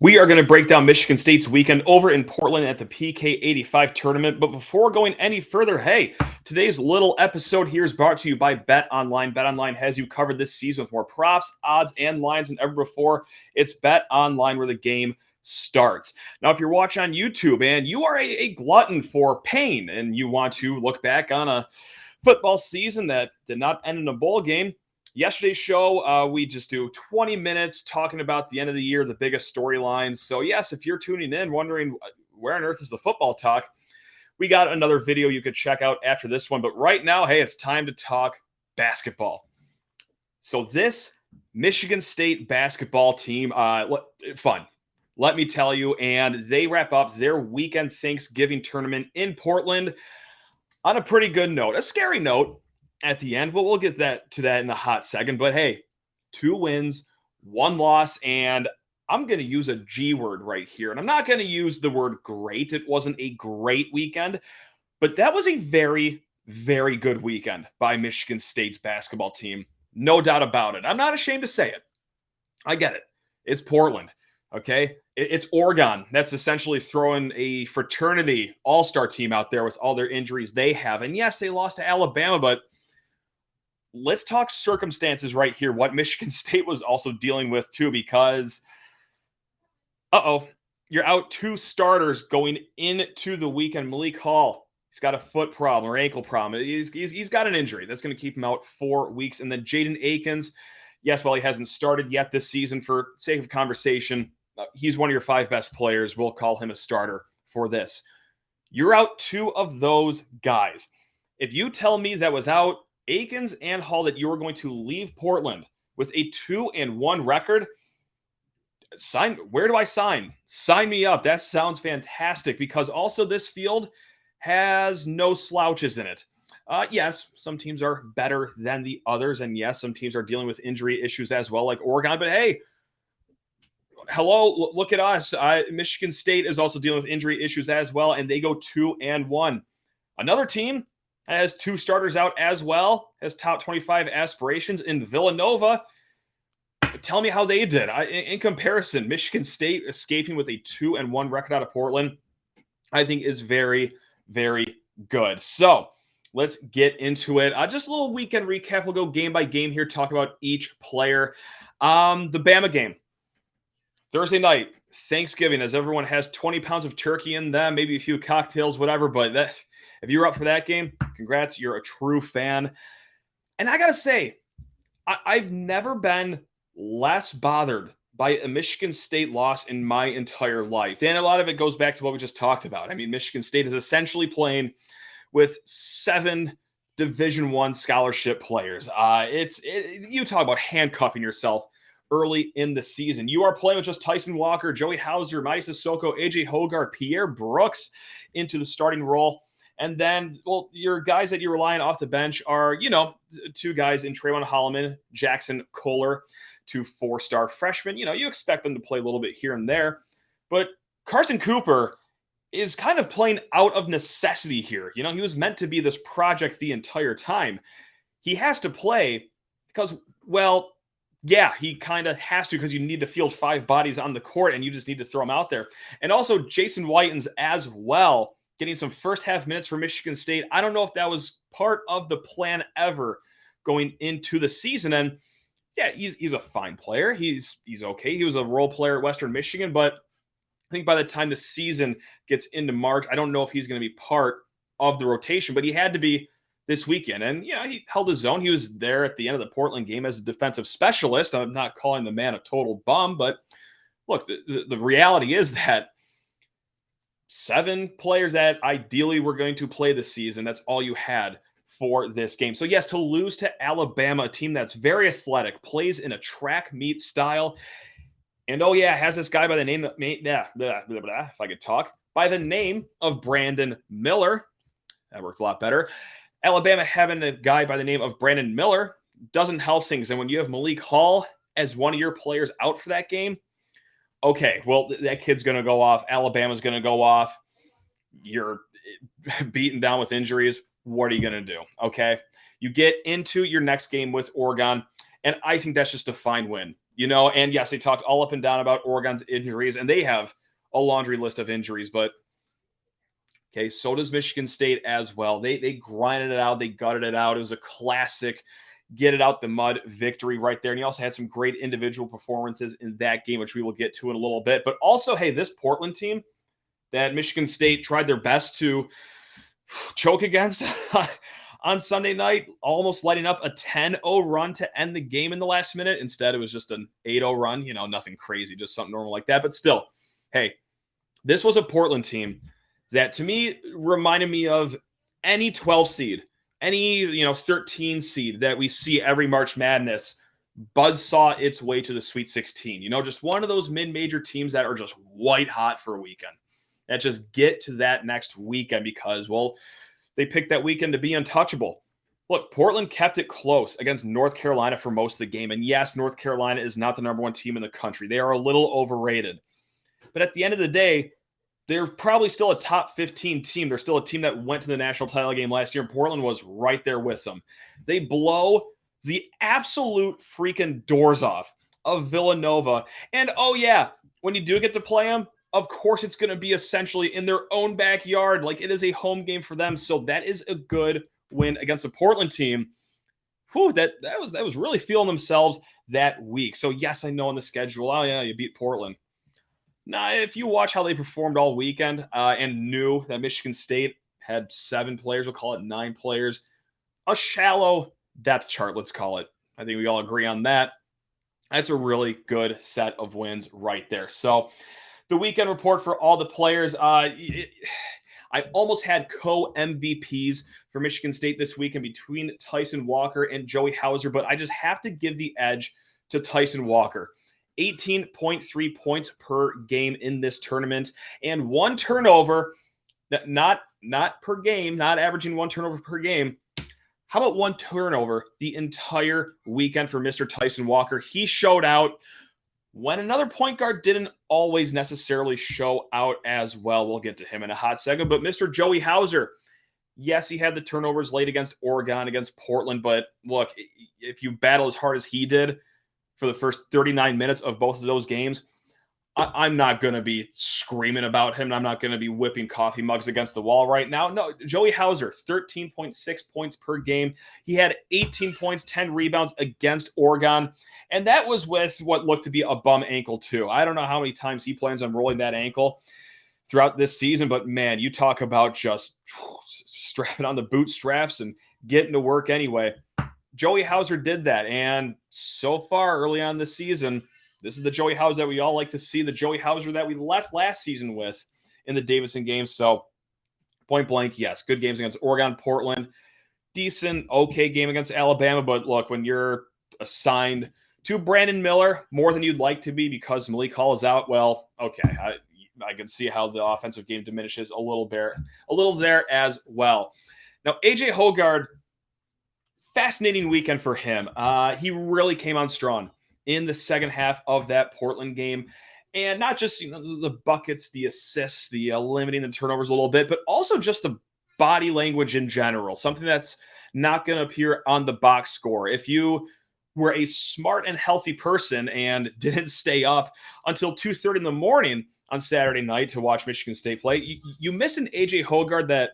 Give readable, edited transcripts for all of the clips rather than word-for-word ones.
We are going to break down Michigan State's weekend over in Portland at the PK85 Tournament. But before going any further, hey, today's little episode here is brought to you by BetOnline. BetOnline has you covered this season with more props, odds, and lines than ever before. It's BetOnline where the game starts. Now, if you're watching on YouTube and you are a glutton for pain and you want to look back on a football season that did not end in a bowl game, yesterday's show, we just do 20 minutes talking about the end of the year, the biggest storylines. So, yes, if you're tuning in wondering where on earth is the football talk, we got another video you could check out after this one. But right now, hey, it's time to talk basketball. So this Michigan State basketball team, fun, let me tell you. And they wrap up their weekend Thanksgiving tournament in Portland on a pretty good note, a scary note at the end, but we'll get to that in a hot second. But hey, 2 wins, 1 loss, and I'm going to use a G word right here. And I'm not going to use the word great. It wasn't a great weekend, but that was a very, very good weekend by Michigan State's basketball team. No doubt about it. I'm not ashamed to say it. I get it. It's Portland, okay? It's Oregon. That's essentially throwing a fraternity all-star team out there with all their injuries they have. And yes, they lost to Alabama, but let's talk circumstances right here, what Michigan State was also dealing with too, because, you're out 2 starters going into the weekend. Malik Hall, he's got a foot problem or ankle problem. He's got an injury that's going to keep him out 4 weeks. And then Jaden Akins, yes, while he hasn't started yet this season, for sake of conversation, he's one of your 5 best players. We'll call him a starter for this. You're out 2 of those guys. If you tell me that without Akins and Hall that you were going to leave Portland with a 2-1 record, where do I sign? Sign me up. That sounds fantastic, because also this field has no slouches in it. Yes, some teams are better than the others, and yes, some teams are dealing with injury issues as well, like Oregon, but hey, hello, look at us. Michigan State is also dealing with injury issues as well, and they go 2-1. Another team has 2 starters out as well, has top 25 aspirations in Villanova. Tell me how they did. In comparison, Michigan State escaping with a 2-1 record out of Portland, I think is very, very good. So let's get into it. Just a little weekend recap. We'll go game by game here, talk about each player. The Bama game, Thursday night, Thanksgiving, as everyone has 20 pounds of turkey in them, maybe a few cocktails, whatever. But if you're up for that game, congrats. You're a true fan. And I got to say, I've never been less bothered by a Michigan State loss in my entire life. And a lot of it goes back to what we just talked about. I mean, Michigan State is essentially playing with 7 Division I scholarship players. You talk about handcuffing yourself early in the season. You are playing with just Tyson Walker, Joey Hauser, Mike Sissoko, AJ Hogarth, Pierre Brooks into the starting role. And then, well, your guys that you're relying off the bench are, 2 guys in Trayvon Holloman, Jackson Kohler, 2 4-star freshmen. You expect them to play a little bit here and there. But Carson Cooper is kind of playing out of necessity here. He was meant to be this project the entire time. He has to play because, well, yeah, he kind of has to, because you need to field 5 bodies on the court and you just need to throw them out there. And also Jason Whitens as well, getting some first half minutes for Michigan State. I don't know if that was part of the plan ever going into the season. And yeah, he's a fine player. He's okay. He was a role player at Western Michigan, but I think by the time the season gets into March, I don't know if he's going to be part of the rotation, but he had to be this weekend. And yeah, he held his own. He was there at the end of the Portland game as a defensive specialist. I'm not calling the man a total bum, but look, the reality is that 7 players that ideally were going to play this season, that's all you had for this game. So yes, to lose to Alabama, a team that's very athletic, plays in a track meet style, and has this guy by the name of, if I could talk, by the name of Brandon Miller. That worked a lot better. Alabama having a guy by the name of Brandon Miller doesn't help things. And when you have Malik Hall as one of your players out for that game, okay, well, that kid's going to go off. Alabama's going to go off. You're beaten down with injuries. What are you going to do? Okay. You get into your next game with Oregon, and I think that's just a fine win. And yes, they talked all up and down about Oregon's injuries, and they have a laundry list of injuries, but okay, so does Michigan State as well. They grinded it out, they gutted it out. It was a classic get it out the mud victory right there. And he also had some great individual performances in that game, which we will get to in a little bit. But also, hey, this Portland team that Michigan State tried their best to choke against on Sunday night, almost lighting up a 10-0 run to end the game in the last minute. Instead, it was just an 8-0 run, nothing crazy, just something normal like that. But still, hey, this was a Portland team that to me reminded me of any 12 seed, any 13 seed that we see every March Madness buzzsaw its way to the Sweet 16. Just one of those mid-major teams that are just white hot for a weekend, that just get to that next weekend because, well, they picked that weekend to be untouchable. Look, Portland kept it close against North Carolina for most of the game. And yes, North Carolina is not the number one team in the country. They are a little overrated. But at the end of the day, they're probably still a top 15 team. They're still a team that went to the national title game last year. And Portland was right there with them. They blow the absolute freaking doors off of Villanova. And oh yeah, when you do get to play them, of course it's going to be essentially in their own backyard. Like, it is a home game for them. So that is a good win against a Portland team. Whew, that was really feeling themselves that week. So yes, I know on the schedule, oh yeah, you beat Portland. Now, if you watch how they performed all weekend and knew that Michigan State had 7 players, we'll call it 9 players, a shallow depth chart, let's call it. I think we all agree on that. That's a really good set of wins right there. So the weekend report for all the players, I almost had co-MVPs for Michigan State this weekend between Tyson Walker and Joey Hauser, but I just have to give the edge to Tyson Walker. 18.3 points per game in this tournament, and 1 turnover, not per game, not averaging 1 turnover per game. How about 1 turnover the entire weekend for Mr. Tyson Walker? He showed out when another point guard didn't always necessarily show out as well. We'll get to him in a hot second, but Mr. Joey Hauser, yes, he had the turnovers late against Oregon, against Portland, but look, if you battle as hard as he did for the first 39 minutes of both of those games, I'm not going to be screaming about him. I'm not going to be whipping coffee mugs against the wall right now. No, Joey Hauser, 13.6 points per game. He had 18 points, 10 rebounds against Oregon. And that was with what looked to be a bum ankle too. I don't know how many times he plans on rolling that ankle throughout this season, but man, you talk about just strapping on the bootstraps and getting to work anyway. Joey Hauser did that. And so far early on this season, this is the Joey Hauser that we all like to see, the Joey Hauser that we left last season with in the Davidson games. So point blank, yes, good games against Oregon, Portland, decent, okay game against Alabama. But look, when you're assigned to Brandon Miller more than you'd like to be because Malik Hall is out, well, okay, I can see how the offensive game diminishes a little there as well. Now, AJ Hoggard, fascinating weekend for him. He really came on strong in the second half of that Portland game. And not just, the buckets, the assists, the limiting the turnovers a little bit, but also just the body language in general, something that's not going to appear on the box score. If you were a smart and healthy person and didn't stay up until 2:30 in the morning on Saturday night to watch Michigan State play, you missed an AJ Hoggard that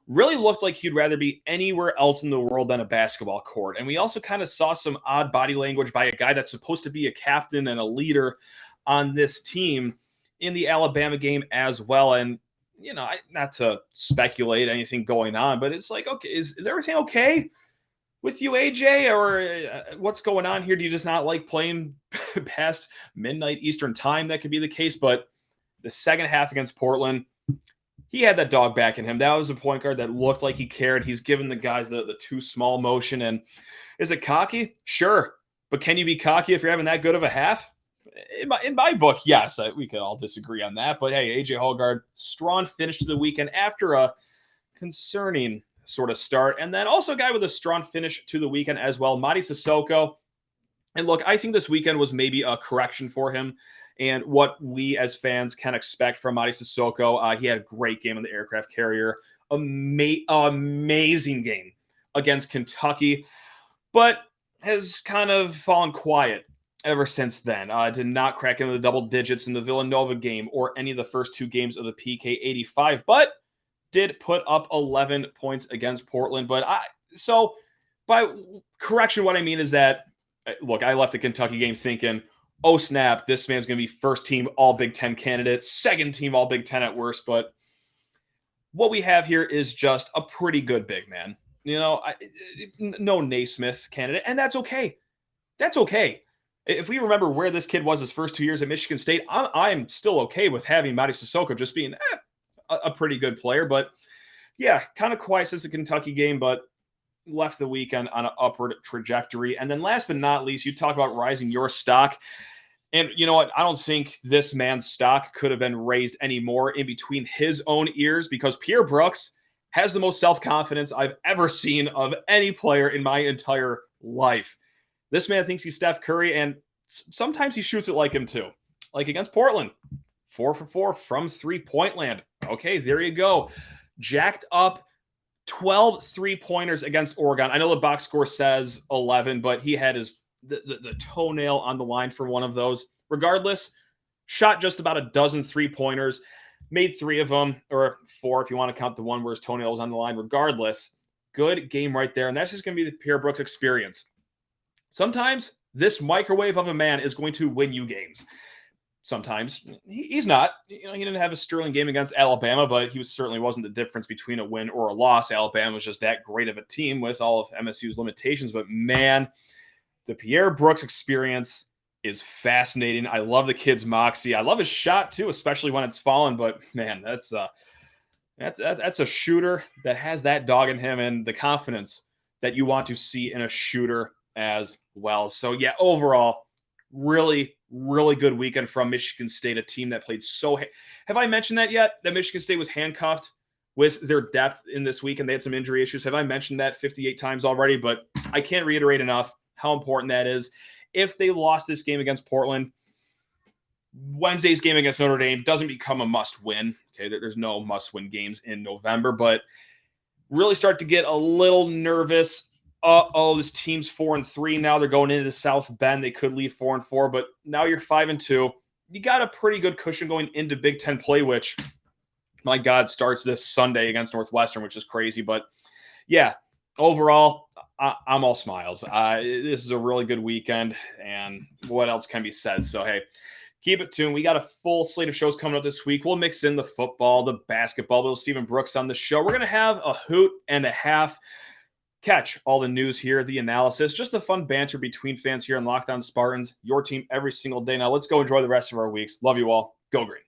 really looked like he'd rather be anywhere else in the world than a basketball court. And we also kind of saw some odd body language by a guy that's supposed to be a captain and a leader on this team in the Alabama game as well. And, not to speculate anything going on, but it's like, okay, is everything okay with you, AJ? Or what's going on here? Do you just not like playing past midnight Eastern time? That could be the case. But the second half against Portland, he had that dog back in him. That was a point guard that looked like he cared. He's given the guys the too small motion. And is it cocky? Sure. But can you be cocky if you're having that good of a half? In my book, yes. We could all disagree on that. But hey, AJ Hoggard, strong finish to the weekend after a concerning sort of start. And then also a guy with a strong finish to the weekend as well, Mady Sissoko. And look, I think this weekend was maybe a correction for him and what we as fans can expect from Mady Sissoko. He had a great game on the aircraft carrier. Amazing game against Kentucky, but has kind of fallen quiet ever since then. Did not crack into the double digits in the Villanova game or any of the first 2 games of the PK85, but did put up 11 points against Portland. So by correction, what I mean is that, look, I left the Kentucky game thinking, oh snap, this man's going to be first team all Big Ten candidate, second team all Big Ten at worst. But what we have here is just a pretty good big man. No Naismith candidate, and that's okay. That's okay. If we remember where this kid was his first 2 years at Michigan State, I'm still okay with having Mady Sissoko just being a pretty good player. But yeah, kind of quiet since the Kentucky game, but left the weekend on an upward trajectory. And then last but not least, you talk about rising your stock. And you know what? I don't think this man's stock could have been raised any more in between his own ears, because Pierre Brooks has the most self-confidence I've ever seen of any player in my entire life. This man thinks he's Steph Curry, and sometimes he shoots it like him too. Like against Portland, 4 for 4 from three-point land. Okay, there you go. Jacked up 12 three-pointers against Oregon. I know the box score says 11, but he had the toenail on the line for one of those. Regardless, shot just about a dozen three-pointers, made 3 of them, or 4 if you want to count the one where his toenail was on the line. Regardless, good game right there, and that's just going to be the Pierre Brooks experience. Sometimes this microwave of a man is going to win you games. Sometimes he's not. He didn't have a sterling game against Alabama, but he certainly wasn't the difference between a win or a loss. Alabama was just that great of a team with all of MSU's limitations. But man, the Pierre Brooks experience is fascinating. I love the kid's moxie. I love his shot too, especially when it's fallen. But man, that's a shooter that has that dog in him and the confidence that you want to see in a shooter as well. So yeah, overall, really, really good weekend from Michigan State, a team that played so... Have I mentioned that yet? That Michigan State was handcuffed with their depth in this week, and they had some injury issues. Have I mentioned that 58 times already? But I can't reiterate enough how important that is. If they lost this game against Portland, Wednesday's game against Notre Dame doesn't become a must-win. Okay, there's no must-win games in November, but really start to get a little nervous. This team's 4-3 now. They're going into South Bend. They could leave 4-4, but now you're 5-2. You got a pretty good cushion going into Big Ten play, which, my God, starts this Sunday against Northwestern, which is crazy. But yeah, overall, I'm all smiles. This is a really good weekend, and what else can be said? So, hey, keep it tuned. We got a full slate of shows coming up this week. We'll mix in the football, the basketball. We'll Stephen Brooks on the show. We're going to have a hoot and a half. Catch all the news here, the analysis, just the fun banter between fans here on Locked On Spartans, your team every single day. Now let's go enjoy the rest of our weeks. Love you all. Go Green.